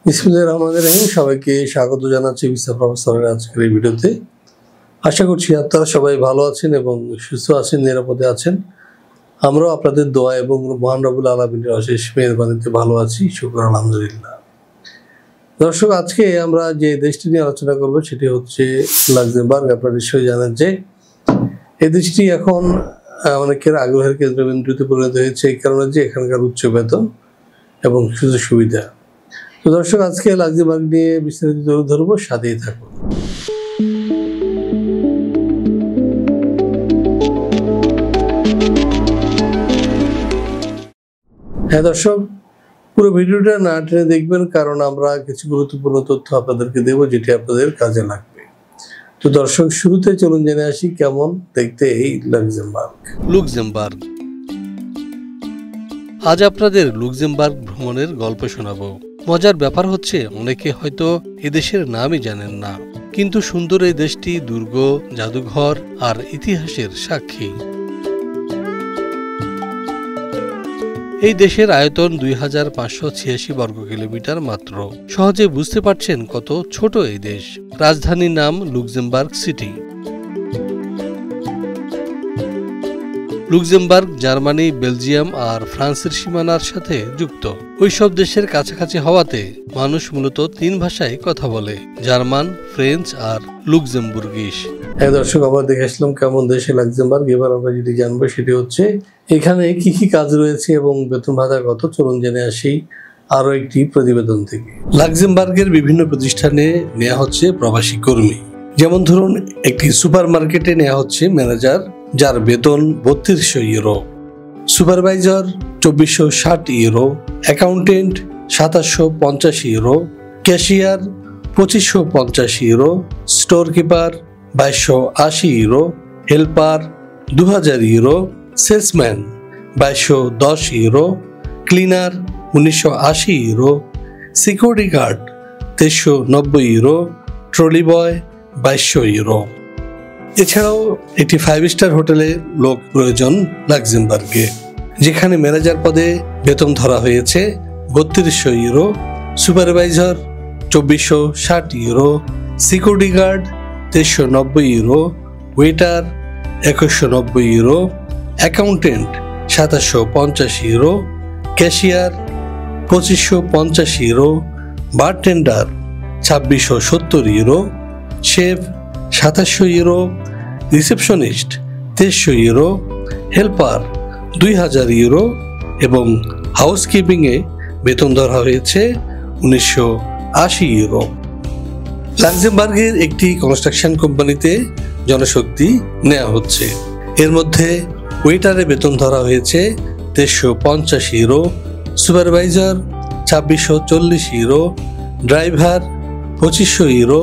বিসমিল্লাহির রহমানির রহিম। সবাইকে স্বাগত জানাচ্ছি ভিসা প্রফেসরের আজকের এই ভিডিওতে। আশা করছি আপনারা সবাই ভালো আছেন এবং সুস্থ আছেন, নিরাপদে আছেন। আমরাও আপনাদের দোয়া এবং মহান রব্বুল আলামিনের অশেষ মেহেরবানিতে ভালো আছি, শুকর আলহামদুলিল্লাহ। দর্শক, আজকে আমরা যে দেশটি নিয়ে আলোচনা করব সেটি হচ্ছে লাক্সেমবার্গ। আপনারা নিশ্চয়ই জানেন যে এই দেশটি এখন অনেকের আগ্রহের কেন্দ্রবিন্দুতে পরিণত হয়েছে, এই কারণে যে এখানকার উচ্চ বেতন এবং সুযোগ সুবিধা। তো দর্শক, আজকে লাক্সেমবার্গ নিয়ে বিস্তারিত তুলে ধরবো, সাথেই থাকুন। হ্যাঁ দর্শক, পুরো ভিডিওটা না টেনে দেখবেন, কারণ আমরা কিছু গুরুত্বপূর্ণ তথ্য আপনাদেরকে দেব যেটি আপনাদের কাজে লাগবে। তো দর্শক, শুরুতে চলুন জেনে আসি কেমন দেখতে এই লাক্সেমবার্গ। আজ আপনাদের লুক্সেমবার্গ ভ্রমণের গল্প শোনাবো। মজার ব্যাপার হচ্ছে, অনেকে হয়তো এদেশের নামই জানেন না, কিন্তু সুন্দর এই দেশটি দুর্গ, জাদুঘর আর ইতিহাসের সাক্ষী। এই দেশের আয়তন 2586 বর্গ কিলোমিটার মাত্র। সহজে বুঝতে পারছেন কত ছোট এই দেশ। রাজধানীর নাম Luxembourg city. Luxembourg Germany, Belgium আর ফ্রান্সের সীমানার সাথে যুক্ত। ওইসব দেশের কাছাকাছি হওয়াতে মানুষ মূলত 3 ভাষায় কথা বলে: জার্মান, ফ্রেঞ্চ আর লুক্সেমবুর্গিশ। হ্যাঁ দর্শক, আমরা দেখে আসলাম কেমন দেশে লাক্সেমবার্গ। এবার আমরা যেটি জানবো সেটি হচ্ছে এখানে কি কি কাজ রয়েছে এবং বেতন ভাতা কত। চলুন জেনে আসি আরো একটি প্রতিবেদন থেকে। লাক্সেমবার্গের বিভিন্ন প্রতিষ্ঠানে নেওয়া হচ্ছে প্রবাসী কর্মী। যেমন ধরুন, একটি সুপার মার্কেটে নেওয়া হচ্ছে ম্যানেজার, যার বেতন 3200 euro, supervisor 2460 euro, accountant 2750 euro, cashier 2550 euro, store keeper 2280 euro, helper 2000 euro, salesman 2210 euro, cleaner 1980 euro, security guard 2390 euro, trolley boy 2200 euro. এছাড়াও একটি 5 স্টার হোটেলে লোক প্রয়োজন লাক্সেমবার্গে, যেখানে ম্যানেজার পদে বেতন ধরা হয়েছে 3200 euro, supervisor 2460 euro, security guard 2390 euro, waiter 2190 euro, accountant 2750 euro, cashier 2550 euro, bartender 2670 euro, chef 2700 euro, receptionist 2300 euro, helper 2000 euro এবং হাউসকিপিংয়ে বেতন ধরা হয়েছে 1980 ইউরো। লাক্সেমবার্গের একটি কনস্ট্রাকশন কোম্পানিতে জনশক্তি নেওয়া হচ্ছে। এর মধ্যে ওয়েটারে বেতন ধরা হয়েছে 2350 euro, supervisor 2640 euro, driver 2500 euro,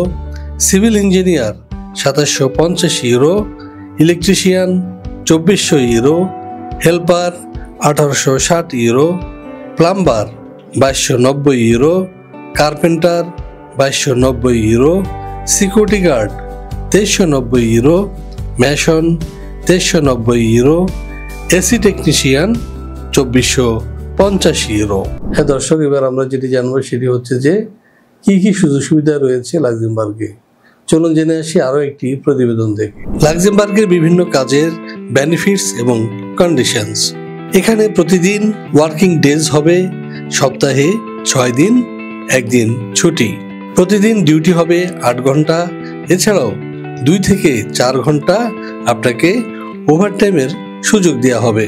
civil engineer 2750 euro, electrician 2400 euro, helper 1860 euro, plumber 2290 euro, carpenter 2290 euro, security guard 2390 euro, mason 2390 euro, AC technician 2450 euro. হ্যাঁ দর্শক, এবার আমরা যেটি জানবো সেটি হচ্ছে যে কি কি সুযোগ সুবিধা রয়েছে লাক্সেমবার্গে। চলুন জেনে আসি আরো একটি প্রতিবেদন থেকে। লাক্সেমবার্গের বিভিন্ন কাজের বেনিফিটস এবং কন্ডিশনস। এখানে প্রতিদিন ওয়ার্কিং ডেজ হবে, সপ্তাহে 6 দিন, 1 দিন ছুটি। প্রতিদিন ডিউটি হবে 8 ঘন্টা। এছাড়াও 2 থেকে 4 ঘন্টা আপনাকে ওভারটাইমের সুযোগ দেওয়া হবে।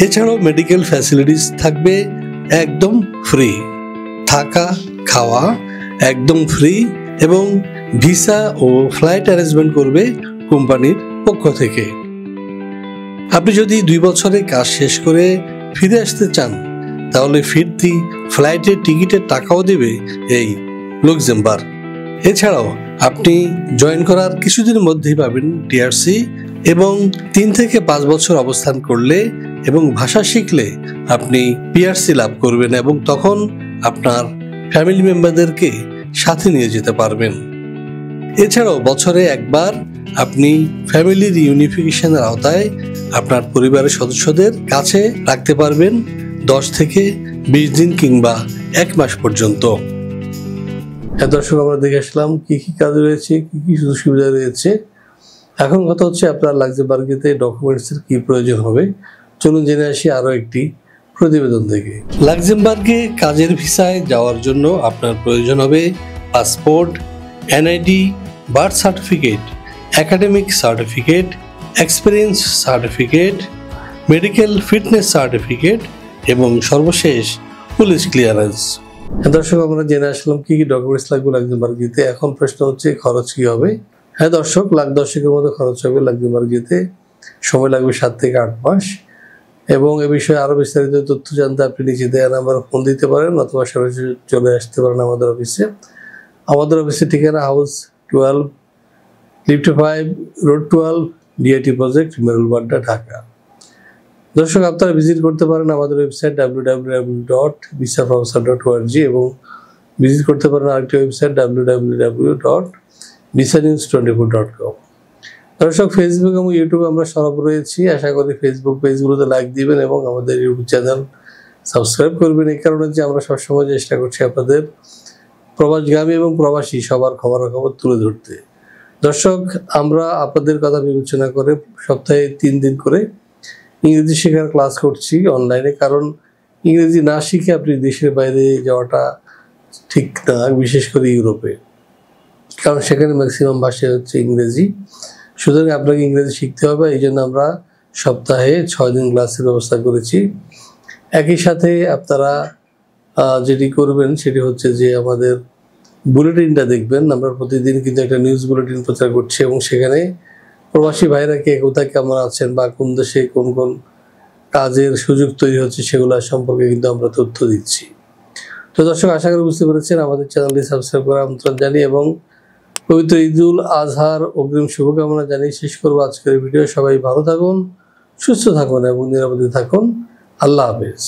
এছাড়াও মেডিকেল ফ্যাসিলিটিস থাকবে একদম ফ্রি। থাকা খাওয়া একদম ফ্রি এবং ভিসা ও ফ্লাইট অ্যারেঞ্জমেন্ট করবে কোম্পানির পক্ষ থেকে। আপনি যদি 2 বছরে কাজ শেষ করে ফিরে আসতে চান, তাহলে ফিরতি ফ্লাইটের টিকিটের টাকাও দেবে এই লুক্সেমবার্গ। এছাড়াও আপনি জয়েন করার কিছুদিনের মধ্যেই পাবেন টিআরসি এবং 3 থেকে 5 বছর অবস্থান করলে এবং ভাষা শিখলে আপনি পিআরসি লাভ করবেন এবং তখন আপনার ফ্যামিলি মেম্বারদেরকে সাথে নিয়ে যেতে পারবেন। এছাড়াও বছরে একবার আপনি ফ্যামিলি রিউনিফিকেশনের আওতায় আপনার পরিবারের সদস্যদের কাছে রাখতে পারবেন 10 থেকে 20 দিন কিংবা 1 মাস পর্যন্ত। হ্যাঁ দর্শক, আমরা দেখে আসলাম কি কি কাজ রয়েছে, কি কি সুযোগ সুবিধা রয়েছে। এখন কথা হচ্ছে আপনার লাক্সেমবার্গেতে ডকুমেন্টসের কি প্রয়োজন হবে। চলুন জেনে আসি আরও একটি প্রতিবেদন থেকে। লাক্সেমবার্গে কাজের ভিসায় যাওয়ার জন্য আপনার প্রয়োজন হবে passport, NID, birth certificate, academic certificate, experience certificate, medical fitness certificate এবং সর্বশেষ পুলিশ ক্লিয়ারেন্স। হ্যাঁ দর্শক, আমরা জেনে আসলাম কি কি ডকুমেন্টস লাগবে লাক্সেমবার্গেতে। এখন প্রশ্ন হচ্ছে খরচ কি হবে। হ্যাঁ দর্শক, লাখ-10 মতো খরচ হবে লাক্সেমবার্গেতে। সময় লাগবে 7 থেকে 8 মাস। এবং এ বিষয়ে আরও বিস্তারিত তথ্য জানতে আপনি নিচে দেওয়া নাম্বারে ফোন দিতে পারেন অথবা সরাসরি চলে আসতে পারেন আমাদের অফিসে। আমাদের অফিসের ঠিকানা house 12, lift 5, road 12, DIT project, Merul Badda, Dhaka. দর্শক, আপনারা ভিজিট করতে পারেন আমাদের ওয়েবসাইট www.visaprofessor.org এবং ভিজিট করতে পারেন আরেকটি ওয়েবসাইট www.visanews24.com। দর্শক, ফেসবুক এবং ইউটিউবে আমরা সরব রয়েছি। আশা করি ফেসবুক পেজগুলোতে লাইক দিবেন এবং আমাদের ইউটিউব চ্যানেল সাবস্ক্রাইব করবেন। এই কারণে যে আমরা সবসময় চেষ্টা করছি আপনাদের প্রবাসগামী এবং প্রবাসী সবার খবরাখবর তুলে ধরতে। দর্শক, আমরা আপনাদের কথা বিবেচনা করে সপ্তাহে 3 দিন করে ইংরেজি শেখার ক্লাস করছি অনলাইনে। কারণ ইংরেজি না শিখে আপনি দেশের বাইরে যাওয়াটা ঠিক না, বিশেষ করে ইউরোপে, কারণ সেখানে ম্যাক্সিমাম ভাষা হচ্ছে ইংরেজি। সুতরাং আপনাকে ইংরেজি শিখতে হবে। এই জন্য আমরা সপ্তাহে 6 দিন ক্লাসের ব্যবস্থা করেছি। একই সাথে আপনারা যেটি করবেন সেটি হচ্ছে যে আমাদের বুলেটিনটা দেখবেন। আমরা প্রতিদিন কিন্তু একটা নিউজ বুলেটিন প্রচার করছি এবং সেখানে প্রবাসী ভাইরা কে কোথায় কেমন আছেন বা কোন দেশে কোন কোন কাজের সুযোগ তৈরি হচ্ছে সেগুলো সম্পর্কে কিন্তু আমরা তথ্য দিচ্ছি। তো দর্শক, আশা করি বুঝতে পেরেছেন। আমাদের চ্যানেলটি সাবস্ক্রাইব করার আমন্ত্রণ জানিয়ে এবং পবিত্র ঈদুল আজহার অগ্রিম শুভকামনা জানিয়ে শেষ করবো আজকের ভিডিও। সবাই ভালো থাকুন, সুস্থ থাকুন এবং নিরাপদে থাকুন। আল্লাহ হাফেজ।